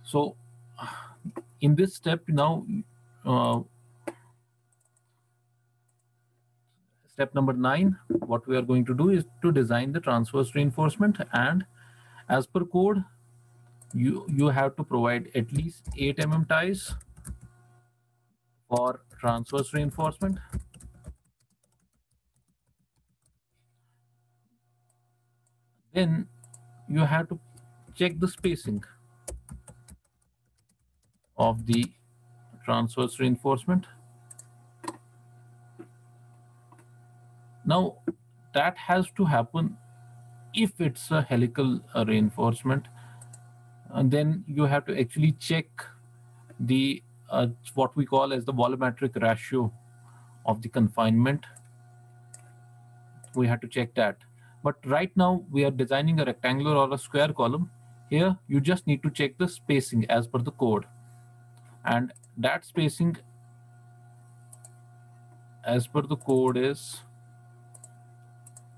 So in this step now, uh, step number 9, what we are going to do is to design the transverse reinforcement. And as per code, you have to provide at least 8 ties for transverse reinforcement. Then you have to check the spacing of the transverse reinforcement. Now that has to happen if it's a helical reinforcement, and then you have to actually check the what we call as the volumetric ratio of the confinement. We have to check that. But right now we are designing a rectangular or a square column. Here you just need to check the spacing as per the code, and that spacing as per the code is,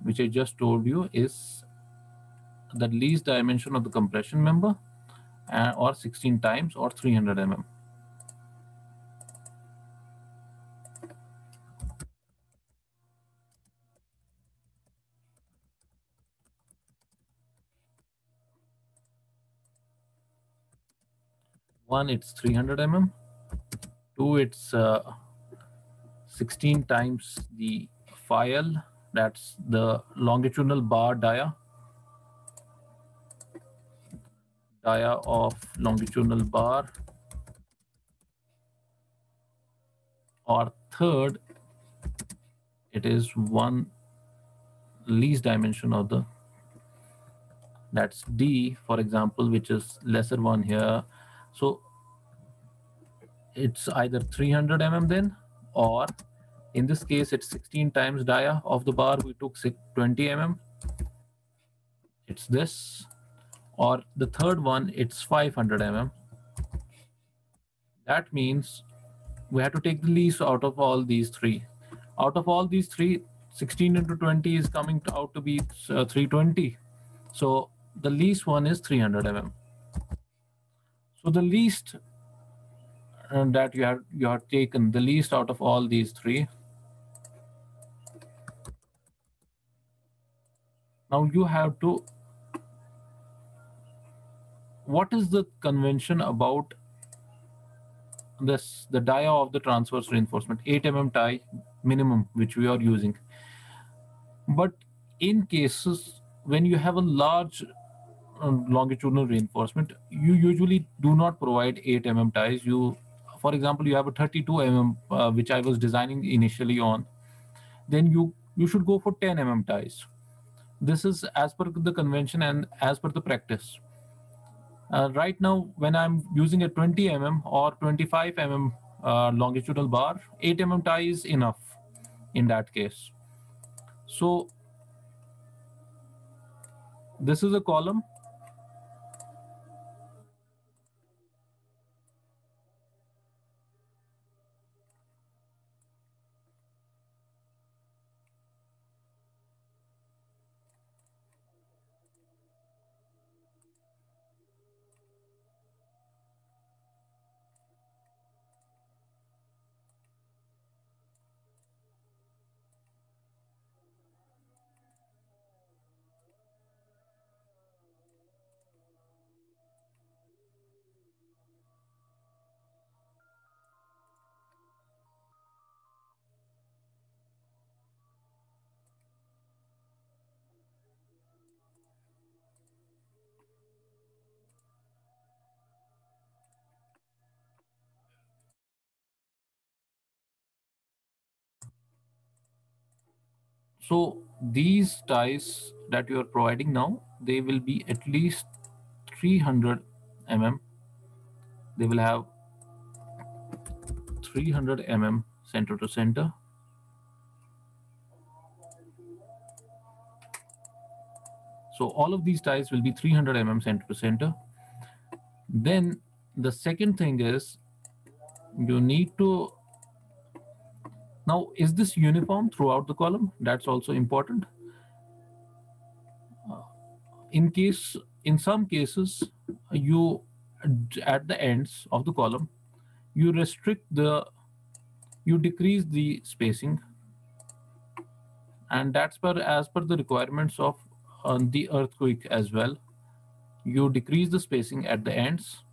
which I just told you, is the least dimension of the compression member, or 16 times or 300 mm. One, it's 300 mm. Two, it's 16 times the file, that's the longitudinal bar dia of longitudinal bar. Or third, it is one least dimension of the, that's D, for example, which is lesser one here. So it's either 300 mm then, or in this case it's 16 times dia of the bar, we took 20 mm, it's this. Or the third one, it's 500 mm. That means we have to take the least out of all these three. Out of all these three, 16 into 20 is coming out to be 320. So the least one is 300 mm. So the least that you have taken, the least out of all these three. Now you have to, what is the convention about this, the dia of the transverse reinforcement, 8 mm tie minimum, which we are using. But in cases when you have a large longitudinal reinforcement, you usually do not provide 8 mm ties. You, for example, you have a 32 mm, which I was designing initially on, then you should go for 10 mm ties. This is as per the convention and as per the practice. Right now, when I'm using a 20 mm or 25 mm longitudinal bar, 8 mm tie is enough in that case. So this is a column. So these ties that you are providing now, they will be at least 300 mm. They will have 300 mm center to center. So all of these ties will be 300 mm center to center. Then the second thing is, you need to, now is this uniform throughout the column? That's also important. In some cases, you at the ends of the column, you you decrease the spacing, and that's as per the requirements of the earthquake as well. You decrease the spacing at the ends,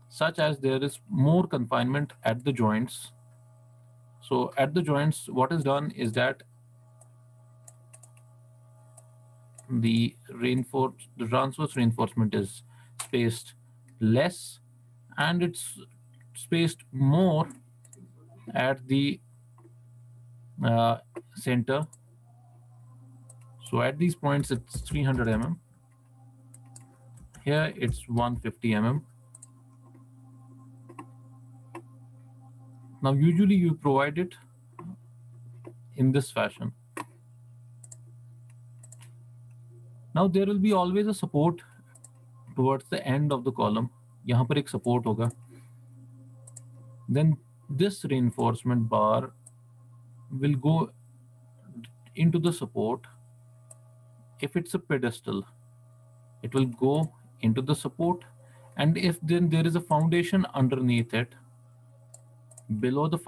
such as there is more confinement at the joints. So at the joints, what is done is that the transverse reinforcement is spaced less, and it's spaced more at the uh, center. So at these points, it's 300 mm. Here it's 150 mm. Now, usually you provide it in this fashion. Now, there will be always a support towards the end of the column. यहाँ पर एक support होगा. Then this reinforcement bar will go into the support. If it's a pedestal, it will go into the support, and if then there is a foundation underneath it, below the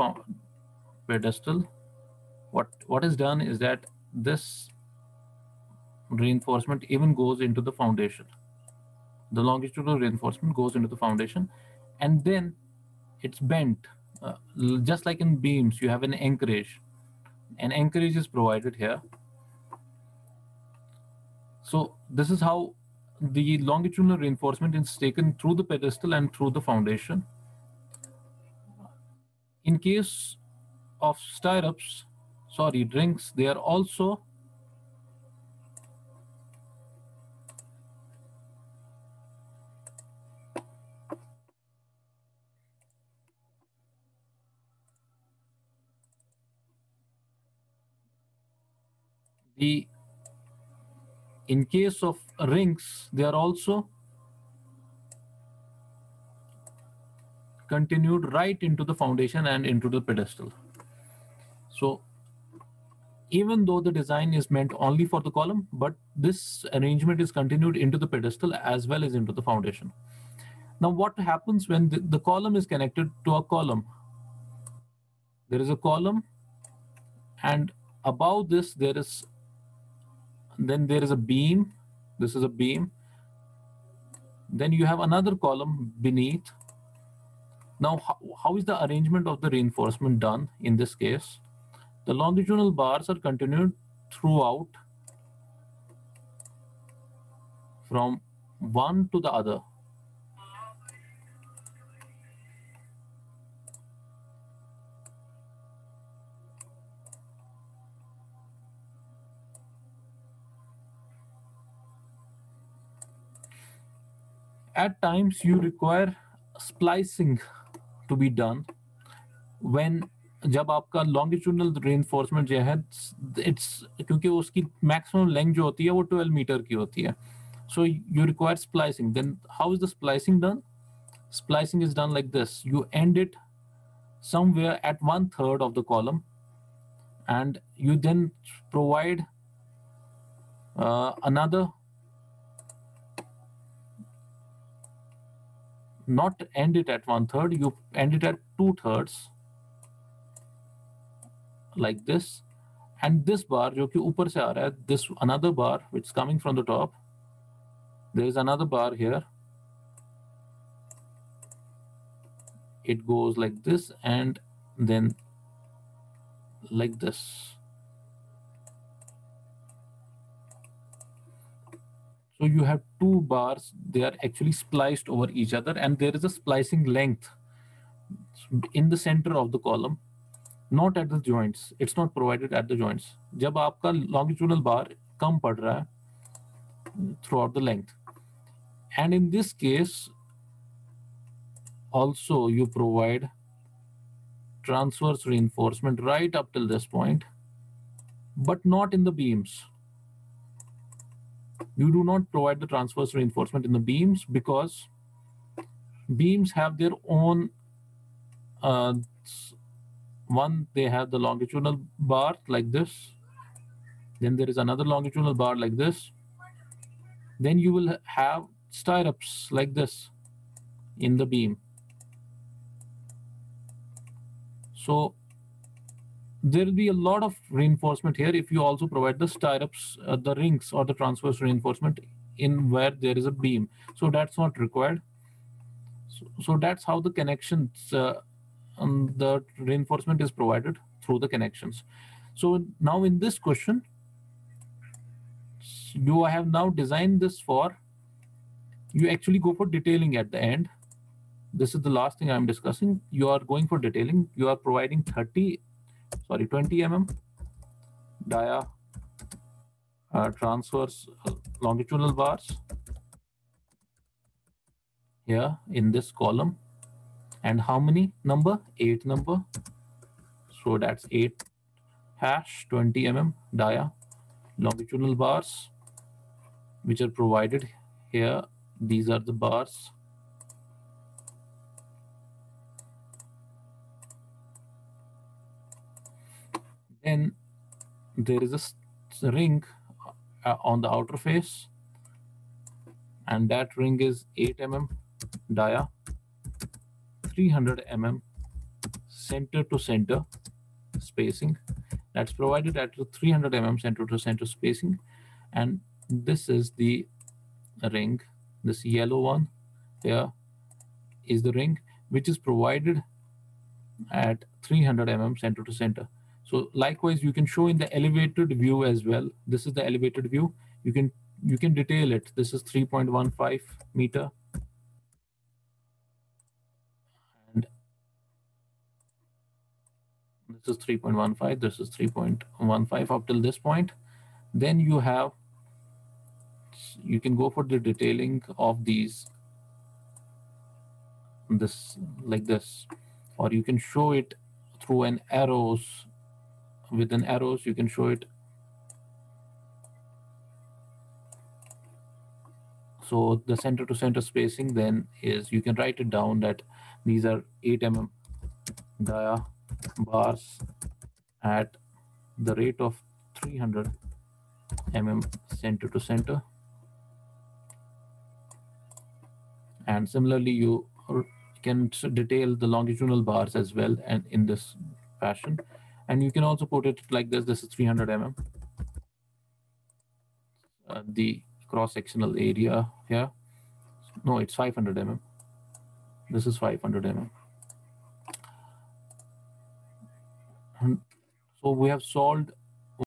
pedestal, what is done is that this reinforcement even goes into the foundation. The longitudinal reinforcement goes into the foundation, and then it's bent. Just like in beams, you have an anchorage. An anchorage is provided here. So this is how the longitudinal reinforcement is taken through the pedestal and through the foundation. In case of stirrups, sorry, rings, they are also in case of rings, they are also continued right into the foundation and into the pedestal. So even though the design is meant only for the column, but this arrangement is continued into the pedestal as well as into the foundation. Now, what happens when the column is connected to a column? There is a column, and above this there is a beam. This is a beam. Then you have another column beneath. Now, how is the arrangement of the reinforcement done in this case? The longitudinal bars are continued throughout from one to the other. At times, you require splicing to be done when जब आपका longitudinal reinforcement जो है it's क्योंकि उसकी maximum length जो होती है वो 12 मीटर की होती है. So you require splicing. Then how is the splicing done? Splicing is done like this. You end it somewhere at 1/3 of the column, and you then provide another, not end it at 1/3, you end it at 2/3 like this. And this bar जो कि ऊपर से आ रहा है, this another bar which is coming from the top, there is another bar here. It goes like this and then like this. So you have two bars, they are actually spliced over each other, and there is a splicing length in the center of the column, not at the joints. It's not provided at the joints. जब आपका longitudinal bar कम पड़ रहा है throughout the length. And in this case, also you provide transverse reinforcement right up till this point, but not in the beams. You do not provide the transverse reinforcement in the beams because beams have their own one, they have the longitudinal bar like this. Then there is another longitudinal bar like this. Then you will have stirrups like this. in the beam. So there will be a lot of reinforcement here if you also provide the stirrups, the rings or the transverse reinforcement in where there is a beam. So that's not required. So that's how the connections, the reinforcement is provided through the connections. So now in this question, you have now designed this for, you actually go for detailing at the end. This is the last thing I'm discussing. You are going for detailing. You are providing 20 mm dia transverse longitudinal bars here in this column. And how many number? 8 number. So that's 8 hash 20 mm dia longitudinal bars, which are provided here. These are the bars. Then there is a ring on the outer face, and that ring is 8 mm dia, 300 mm center to center spacing. That's provided at 300 mm center to center spacing. And this is the ring. This yellow one here is the ring which is provided at 300 mm center to center. So likewise, you can show in the elevated view as well. This is the elevated view. You can detail it. This is 3.15 meter, and this is 3.15. This is 3.15 up till this point. Then you can go for the detailing of these, this like this, or you can show it through an arrows. With an arrows, you can show it. So the center to center spacing then is, you can write it down that these are 8 mm dia bars at the rate of 300 mm center to center. And similarly, you can detail the longitudinal bars as well, and in this fashion. And you can also put it like this. This is 300 mm. The cross-sectional area here. No, it's 500 mm. This is 500 mm. And so we have solved